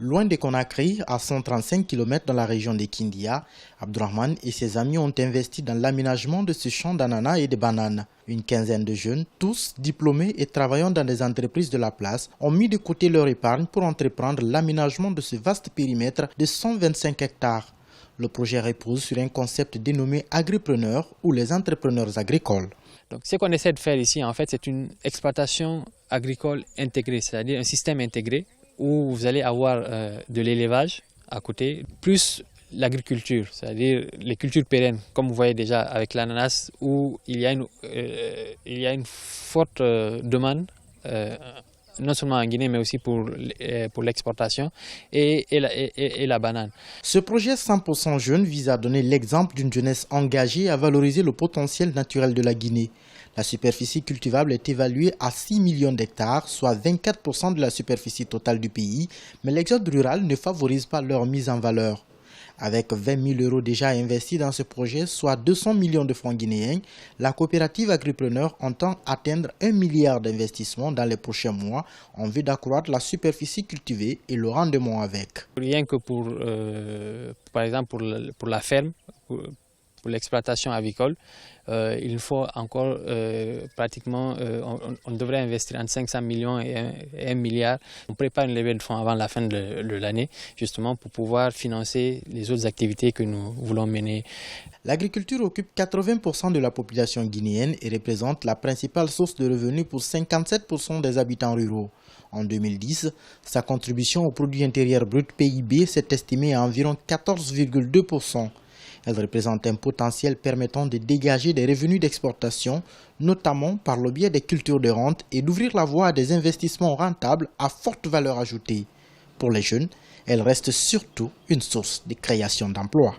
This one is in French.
Loin de Conakry, à 135 km dans la région de Kindia, Abdourahmane et ses amis ont investi dans l'aménagement de ce champ d'ananas et de bananes. Une quinzaine de jeunes, tous diplômés et travaillant dans des entreprises de la place, ont mis de côté leur épargne pour entreprendre l'aménagement de ce vaste périmètre de 125 hectares. Le projet repose sur un concept dénommé agripreneur ou les entrepreneurs agricoles. Donc, ce qu'on essaie de faire ici, en fait, c'est une exploitation agricole intégrée, c'est-à-dire un système intégré où vous allez avoir de l'élevage à côté, plus l'agriculture, c'est-à-dire les cultures pérennes, comme vous voyez déjà avec l'ananas, où il y a une forte demande, non seulement en Guinée, mais aussi pour l'exportation, et la banane. Ce projet 100% jeune vise à donner l'exemple d'une jeunesse engagée à valoriser le potentiel naturel de la Guinée. La superficie cultivable est évaluée à 6 millions d'hectares, soit 24% de la superficie totale du pays, mais l'exode rural ne favorise pas leur mise en valeur. Avec 20 000 € déjà investis dans ce projet, soit 200 millions de francs guinéens, la coopérative Agripreneur entend atteindre 1 milliard d'investissements dans les prochains mois en vue d'accroître la superficie cultivée et le rendement avec. Rien que par exemple pour la ferme, pour l'exploitation avicole, il faut encore pratiquement, on devrait investir entre 500 millions et 1 milliard. On prépare une levée de fonds avant la fin de l'année, justement pour pouvoir financer les autres activités que nous voulons mener. L'agriculture occupe 80% de la population guinéenne et représente la principale source de revenus pour 57% des habitants ruraux. En 2010, sa contribution au produit intérieur brut PIB s'est estimée à environ 14,2%. Elle représente un potentiel permettant de dégager des revenus d'exportation, notamment par le biais des cultures de rente et d'ouvrir la voie à des investissements rentables à forte valeur ajoutée. Pour les jeunes, elle reste surtout une source de création d'emplois.